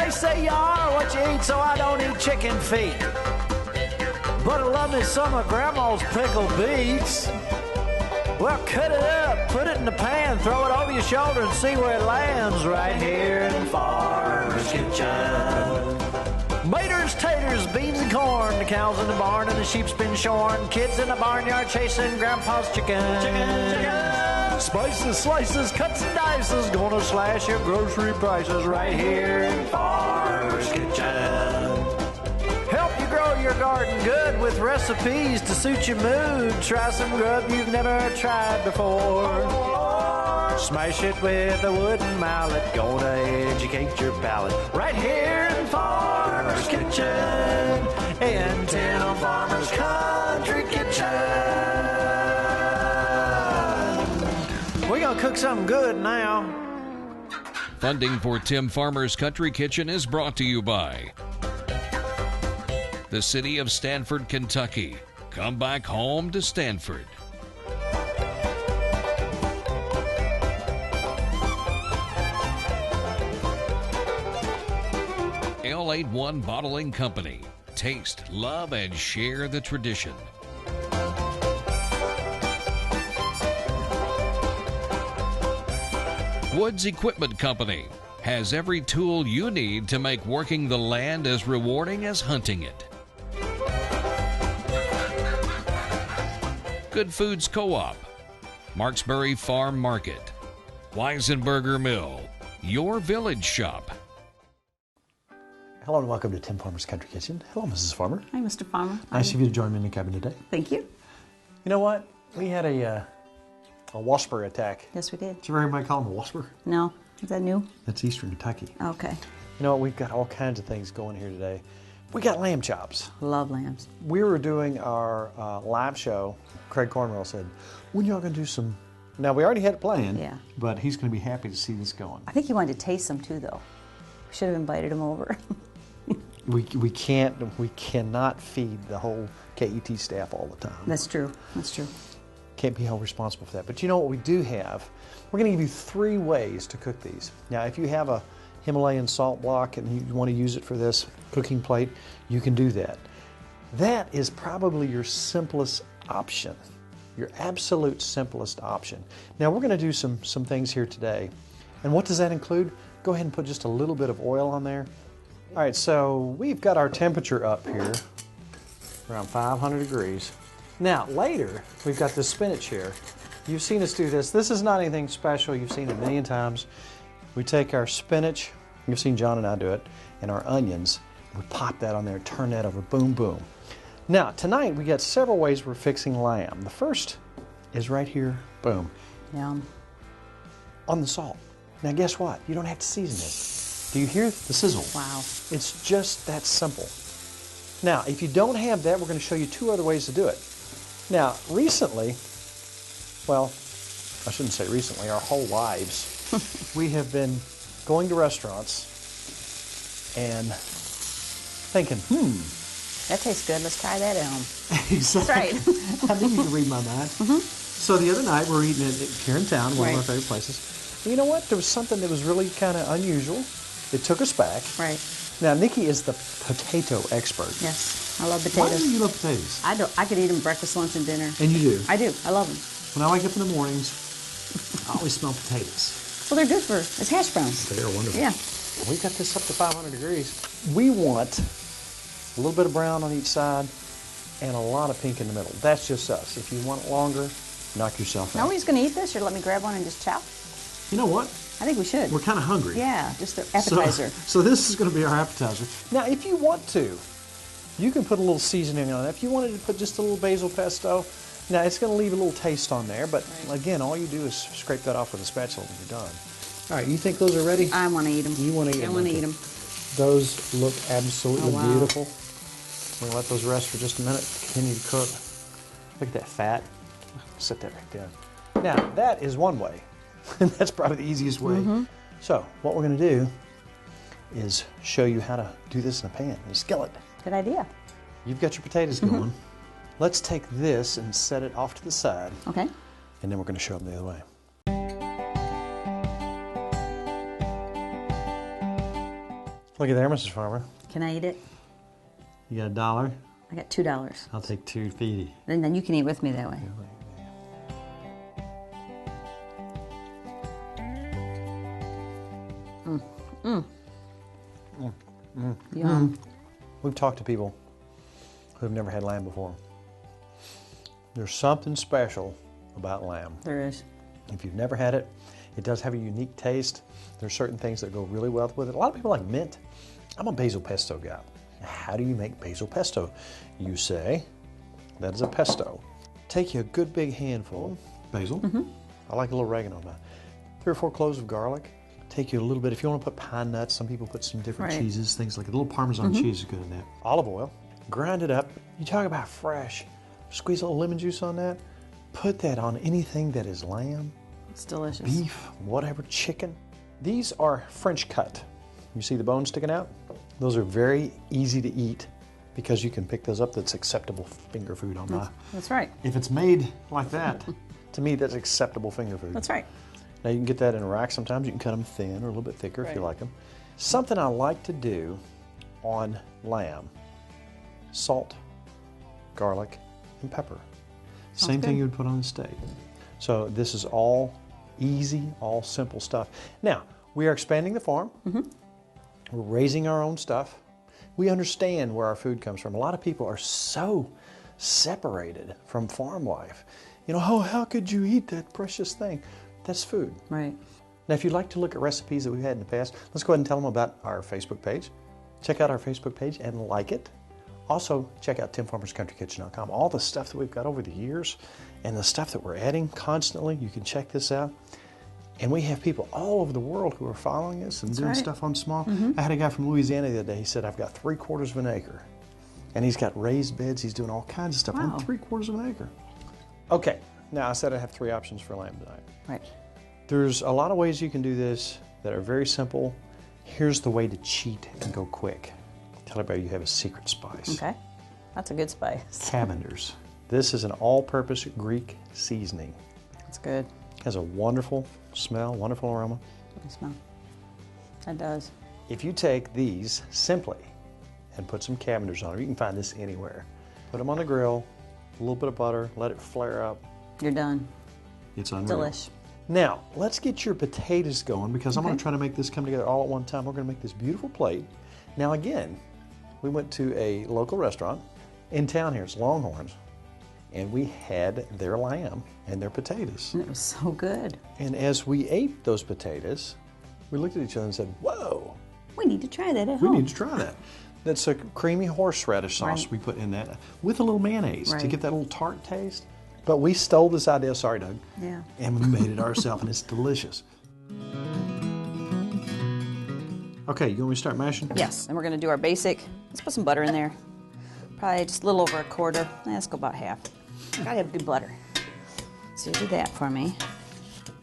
They say you are what you eat, so I don't eat chicken feet. But I love me some of Grandma's pickled beets. Well, cut it up, put it in the pan, throw it over your shoulder and see where it lands right here in Farmer's Kitchen. Maters, taters, beans and corn, the cows in the barn and the sheep's been shorn, kids in the barnyard chasing Grandpa's chicken. Spices, slices, cuts and dices, gonna slash your grocery prices right here in Farmer's Kitchen. Help you grow your garden good with recipes to suit your mood. Try some grub you've never tried before. Smash it with a wooden mallet, gonna educate your palate right here in Farmer's Kitchen, in Tim Farmer's Country Kitchen. We're gonna cook something good now. Funding for Tim Farmer's Country Kitchen is brought to you by the City of Stanford, Kentucky. Come back home to Stanford. L81 Bottling Company. Taste, love, and share the tradition. Woods Equipment Company has every tool you need to make working the land as rewarding as hunting it. Good Foods Co-op, Marksbury Farm Market, Weisenberger Mill, your village shop. Hello and welcome to Tim Farmer's Country Kitchen. Hello, Mrs. Farmer. Hi, Mr. Farmer. Nice of you to join me in the cabin today. Thank you. You know what? We had a wasper attack. Yes, we did. Did you ever hear anybody call them a wasper? No. Is that new? That's Eastern Kentucky. Okay. You know what? We've got all kinds of things going here today. We got lamb chops. Love lambs. We were doing our live show. Craig Cornwell said, when y'all going to do some... Now, we already had it planned, Yeah. but he's going to be happy to see this going. I think he wanted to taste them too, though. We should have invited him over. We cannot feed the whole KET staff all the time. That's true. That's true. Can't be held responsible for that. But you know what we do have? We're going to give you 3 ways to cook these. Now, if you have a Himalayan salt block and you want to use it for this cooking plate, you can do that. That is probably your simplest option, your absolute simplest option. Now, we're going to do some things here today. And what does that include? Go ahead and put just a little bit of oil on there. All right, so we've got our temperature up here, around 500 degrees. Now, later, we've got this spinach here. You've seen us do this. This is not anything special. You've seen it a million times. We take our spinach, you've seen John and I do it, and our onions. We pop that on there, turn that over, boom, boom. Now, tonight, we got several ways we're fixing lamb. The first is right here, boom. Yum. On the salt. Now, guess what? You don't have to season this. Do you hear the sizzle? Wow. It's just that simple. Now, if you don't have that, we're going to show you 2 other ways to do it. Now, recently, well, I shouldn't say recently, our whole lives, we have been going to restaurants and thinking, That tastes good. Let's try that at home. Exactly. That's right. I think you can read my mind. So the other night, we're eating it here in town, one of our favorite places. And you know what? There was something that was really kind of unusual. It took us back. Right. Now, Nicki is the potato expert. Yes. I love potatoes. Why do you love potatoes? I do. I could eat them breakfast, lunch, and dinner. And you do? I do. I love them. When I wake up in the mornings, I always smell potatoes. Well, they're good for, as hash browns. They are wonderful. Yeah. We've got this up to 500 degrees. We want a little bit of brown on each side and a lot of pink in the middle. That's just us. If you want it longer, knock yourself out. Now we're just going to eat this, or let me grab one and just chop? You know what? I think we should. We're kind of hungry. Yeah, just an appetizer. So this is going to be our appetizer. Now, if you want to, you can put a little seasoning on it. If you wanted to put just a little basil pesto, now it's going to leave a little taste on there, but again, all you do is scrape that off with a spatula and you're done. All right, you think those are ready? I want to eat them. You want to eat them? I want to eat them. Those look absolutely wow. beautiful. We're going to let those rest for just a minute, continue to cook. Look at that fat. Set that right there. Now, that is one way. And that's probably the easiest way. So, what we're going to do is show you how to do this in a pan, in a skillet. Good idea. You've got your potatoes going. Let's take this and set it off to the side. Okay. And then we're going to show them the other way. Look at there, Mrs. Farmer. Can I eat it? You got $1? I got $2. I'll take $2.50. And then you can eat with me that way. Yum. We've talked to people who have never had lamb before. There's something special about lamb. There is. If you've never had it, it does have a unique taste. There's certain things that go really well with it. A lot of people like mint. I'm a basil pesto guy. How do you make basil pesto? You say, that is a pesto. Take you a good big handful of basil. I like a little oregano about it. 3 or 4 cloves of garlic. Take you a little bit, if you want to put pine nuts, some people put some different cheeses, things like a little Parmesan cheese is good in that. Olive oil, grind it up. You talk about fresh. Squeeze a little lemon juice on that. Put that on anything that is lamb, It's delicious. beef, whatever, chicken. These are French cut. You see the bone sticking out? Those are very easy to eat because you can pick those up. That's acceptable finger food on my. That's right. If it's made like that, to me that's acceptable finger food. That's right. Now you can get that in a rack sometimes. You can cut them thin or a little bit thicker if you like them. Something I like to do on lamb, salt, garlic, and pepper. Same thing you would put on a steak. So this is all easy, all simple stuff. Now, we are expanding the farm. We're raising our own stuff. We understand where our food comes from. A lot of people are so separated from farm life. You know, oh, how could you eat that precious thing? That's food. Right. Now, if you'd like to look at recipes that we've had in the past, let's go ahead and tell them about our Facebook page. Check out our Facebook page and like it. Also, check out TimFarmersCountryKitchen.com. All the stuff that we've got over the years and the stuff that we're adding constantly, you can check this out. And we have people all over the world who are following us and doing stuff on small. I had a guy from Louisiana the other day. He said, I've got 3/4 of an acre. And he's got raised beds. He's doing all kinds of stuff on 3/4 of an acre. Okay, now I said I have 3 options for lamb tonight. Right. There's a lot of ways you can do this that are very simple. Here's the way to cheat and go quick. Tell everybody you have a secret spice. Okay. That's a good spice. Cavenders. This is an all-purpose Greek seasoning. That's good. Has a wonderful smell, wonderful aroma. Good smell. It does. If you take these simply and put some Cavenders on them, you can find this anywhere. Put them on the grill, a little bit of butter, let it flare up. You're done. It's unreal. Delish. Now, let's get your potatoes going because I'm going to try to make this come together all at one time. We're going to make this beautiful plate. Now, again, we went to a local restaurant in town here. It's Longhorns. And we had their lamb and their potatoes. And it was so good. And as we ate those potatoes, we looked at each other and said, whoa. We need to try that at We home. need to try that. That's a creamy horseradish sauce we put in that with a little mayonnaise to get that little tart taste. But we stole this idea, sorry Doug, and we made it ourselves and it's delicious. Okay, you want me to start mashing? Yes, and we're going to do our basic. Let's put some butter in there. Probably just a little over 1/4. Let's go about half. Gotta have good butter. So you do that for me.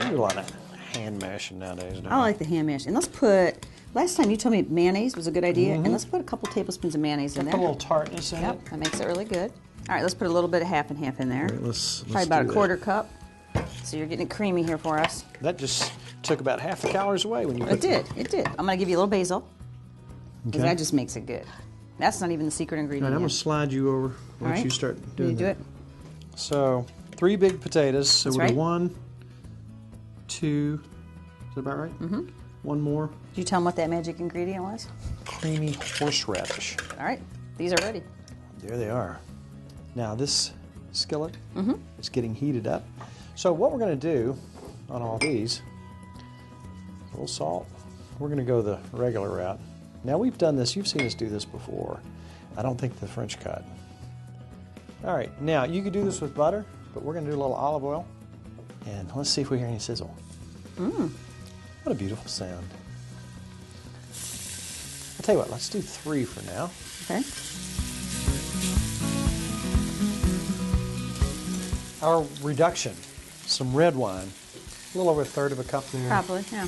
You do a lot of hand mashing nowadays, don't you? I like the hand mash. And let's put, last time you told me mayonnaise was a good idea, and let's put a couple tablespoons of mayonnaise in there. Put a little tartness in it. Yep, that makes it really good. All right, let's put a little bit of half and half in there. All right, let's Probably about do a that. 1/4 cup. So you're getting it creamy here for us. That just took about half the calories away when you put It did. I'm going to give you a little basil, because Okay. that just makes it good. That's not even the secret All ingredient right, I'm going yet. to slide you over All once right. you start Will doing you do that. it? So 3 big potatoes. So That's we'll do right. 1, 2, is that about right? Mm-hmm. 1 more. Did you tell them what that magic ingredient was? Creamy horseradish. All right, these are ready. There they are. Now this skillet is getting heated up. So what we're going to do on all these, a little salt. We're going to go the regular route. Now we've done this, you've seen us do this before. I don't think the French cut. All right, now you could do this with butter, but we're going to do a little olive oil. And let's see if we hear any sizzle. What a beautiful sound. I'll tell you what, let's do 3 for now. Okay. Our reduction, some red wine, a little over 1/3 of a cup there. Probably, yeah.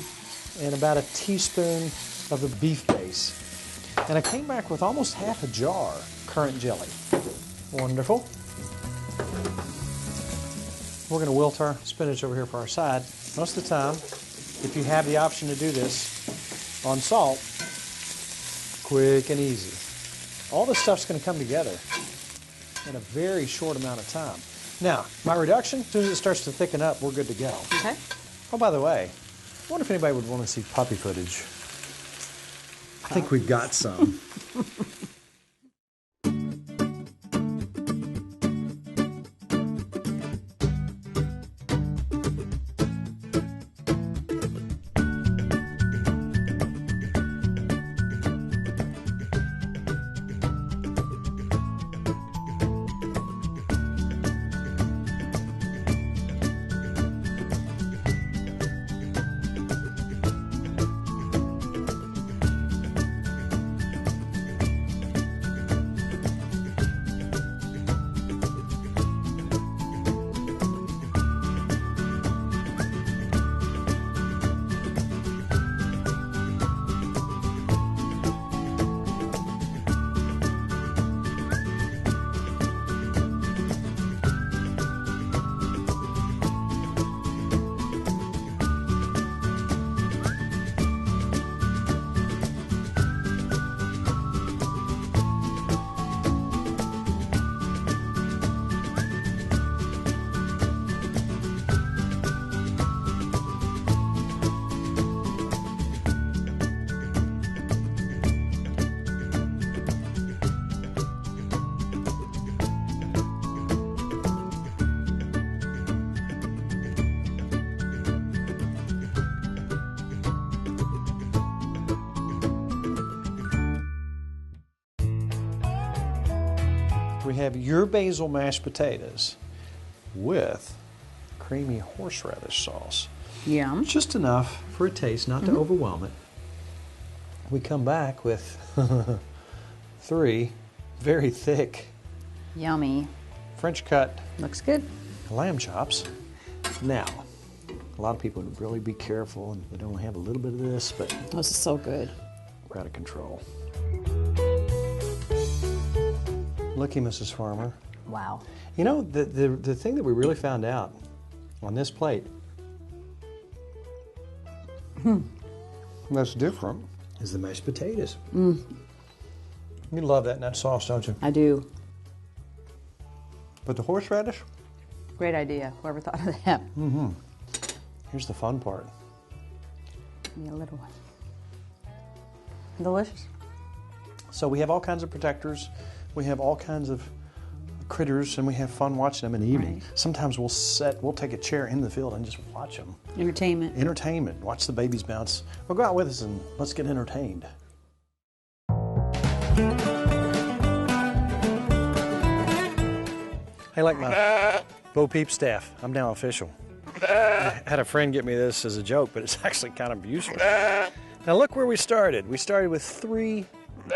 And about a teaspoon of the beef base. And I came back with almost half a jar currant jelly. Wonderful. We're going to wilt our spinach over here for our side. Most of the time, if you have the option to do this on salt, quick and easy. All this stuff's going to come together in a very short amount of time. Now, my reduction, as soon as it starts to thicken up, we're good to go. Okay. Oh, by the way, I wonder if anybody would want to see puppy footage. I think we've got some. We have your basil mashed potatoes with creamy horseradish sauce. Yum. Just enough for a taste, not to overwhelm it. We come back with 3 very thick Yummy. French cut Looks good. lamb chops. Now, a lot of people would really be careful and they don't have a little bit of this, but This is so good. we're out of control. Looky, Mrs. Farmer. Wow. You know, the thing that we really found out on this plate that's different is the mashed potatoes. You love that nut sauce, don't you? I do. But the horseradish, Great idea. Whoever thought of that. here's the fun part. Give me a little one. Delicious. So we have all kinds of protectors. We have all kinds of critters, and we have fun watching them in the evening. Right. Sometimes we'll take a chair in the field and just watch them. Entertainment. Entertainment. Watch the babies bounce. Well, go out with us and let's get entertained. Hey, like my Bo Peep staff, I'm now official. I had a friend get me this as a joke, but it's actually kind of useful. Now look where we started. We started with 3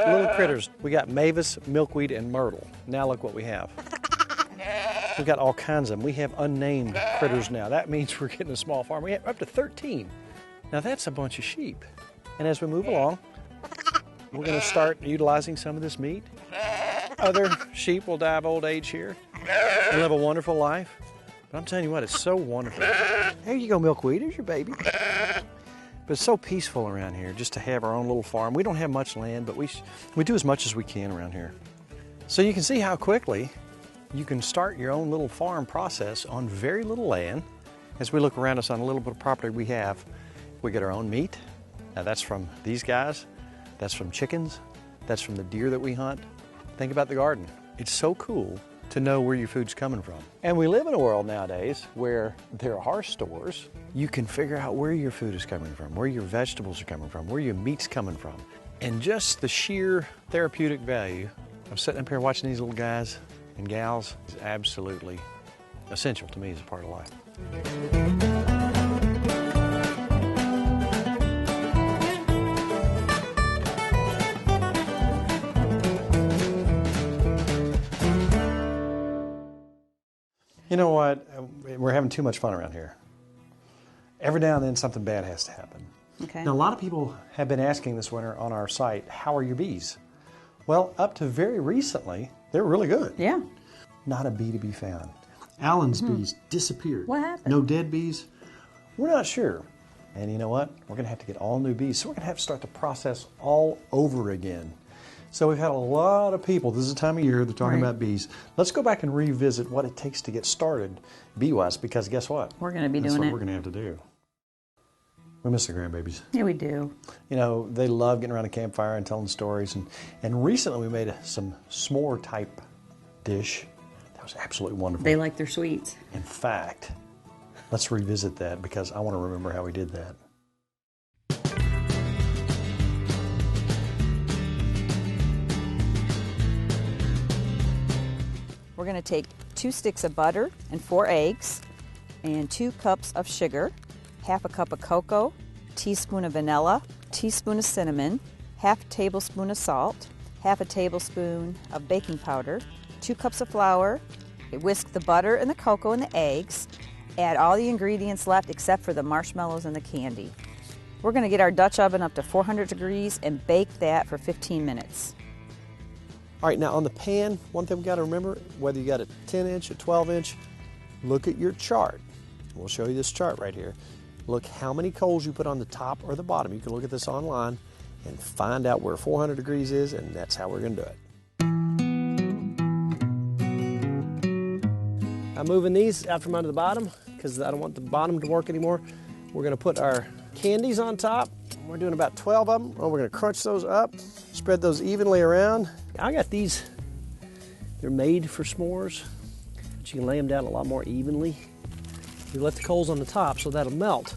little critters. We got Mavis, Milkweed, and Myrtle. Now look what we have. We've got all kinds of them. We have unnamed critters now. That means we're getting a small farm. We have up to 13. Now that's a bunch of sheep. And as we move along, we're going to start utilizing some of this meat. Other sheep will die of old age here and live a wonderful life. But I'm telling you what, it's so wonderful. There you go, Milkweed. There's your baby. But it's so peaceful around here just to have our own little farm. We don't have much land, but we do as much as we can around here. So you can see how quickly you can start your own little farm process on very little land. As we look around us on a little bit of property we have, we get our own meat. Now that's from these guys, that's from chickens, that's from the deer that we hunt. Think about the garden. It's so cool to know where your food's coming from. And we live in a world nowadays where there are stores. You can figure out where your food is coming from, where your vegetables are coming from, where your meat's coming from. And just the sheer therapeutic value of sitting up here watching these little guys and gals is absolutely essential to me as a part of life. You know what? We're having too much fun around here. Every now and then something bad has to happen. Okay. Now, a lot of people have been asking this winter on our site, how are your bees? Well, up to very recently, they were really good. Yeah. Not a bee to be found. Alan's bees disappeared. What happened? No dead bees. We're not sure. And you know what? We're going to have to get all new bees. So we're going to have to start the process all over again. So we've had a lot of people, this is the time of year, they're talking Right. about bees. Let's go back and revisit what it takes to get started bee-wise, because guess what? We're going to be That's doing what it. we're going to have to do. We miss the grandbabies. Yeah, we do. You know, they love getting around a campfire and telling stories. And recently we made some s'more type dish. That was absolutely wonderful. They like their sweets. In fact, let's revisit that because I want to remember how we did that. We're going to take 2 sticks of butter and 4 eggs and 2 cups of sugar, half a cup of cocoa, teaspoon of vanilla, teaspoon of cinnamon, half a tablespoon of salt, half a tablespoon of baking powder, 2 cups of flour. Whisk the butter and the cocoa and the eggs. Add all the ingredients left except for the marshmallows and the candy. We're going to get our Dutch oven up to 400 degrees and bake that for 15 minutes. All right, now on the pan, one thing we got to remember, whether you got a 10-inch, a 12-inch, look at your chart. We'll show you this chart right here. Look how many coals you put on the top or the bottom. You can look at this online and find out where 400 degrees is, and that's how we're going to do it. I'm moving these out from under the bottom because I don't want the bottom to work anymore. We're going to put our candies on top. We're doing about 12 of them. We're going to crunch those up, spread those evenly around. I got these, they're made for s'mores, but you can lay them down a lot more evenly. You let the coals on the top so that'll melt.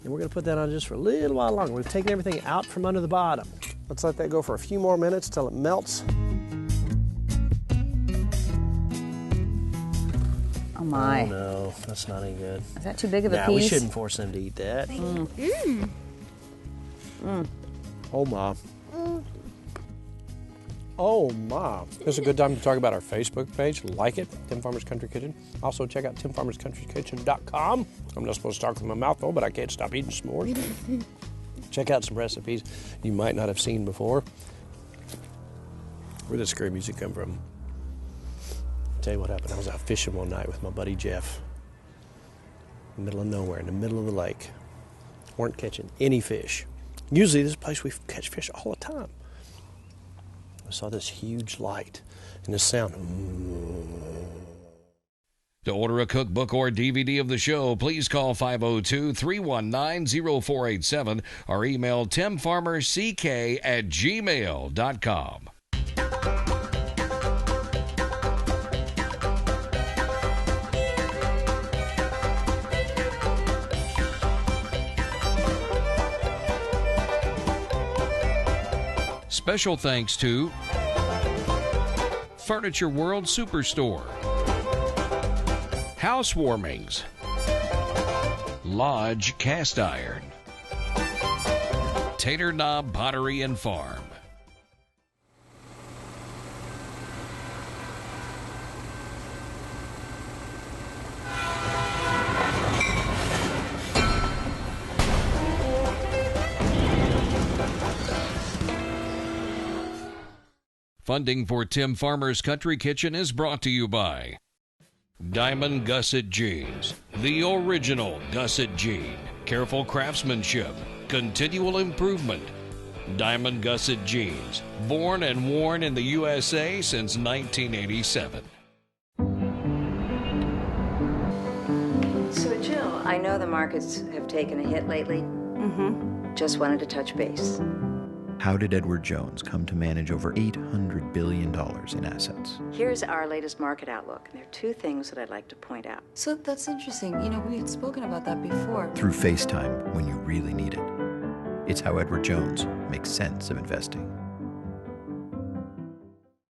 And we're going to put that on just for a little while longer. We've taken everything out from under the bottom. Let's let that go for a few more minutes till it melts. Oh my. Oh no, that's not any good. Is that too big of a Nah, piece? we shouldn't force them to eat that. Oh my. Oh my. This is a good time to talk about our Facebook page. Like it, Tim Farmer's Country Kitchen. Also check out timfarmerscountrykitchen.com. I'm not supposed to talk with my mouth full, but I can't stop eating s'mores. Check out some recipes you might not have seen before. Where did scary music come from? I'll tell you what happened. I was out fishing one night with my buddy Jeff. In the middle of nowhere, in the middle of the lake. Weren't catching any fish. Usually this place we catch fish all the time. I saw this huge light and this sound. To order a cookbook or DVD of the show, please call 502-319-0487 or email timfarmerck@gmail.com. Special thanks to Furniture World Superstore, Housewarmings, Lodge Cast Iron, Tater Knob Pottery and Farm. Funding for Tim Farmer's Country Kitchen is brought to you by Diamond Gusset Jeans, the original Gusset Jean. Careful craftsmanship, continual improvement. Diamond Gusset Jeans, born and worn in the USA since 1987. So, Jill, I know the markets have taken a hit lately. Just wanted to touch base. How did Edward Jones come to manage over $800 billion in assets? Here's our latest market outlook, and there are 2 things that I'd like to point out. So that's interesting. You know, we had spoken about that before. Through FaceTime when you really need it. It's how Edward Jones makes sense of investing.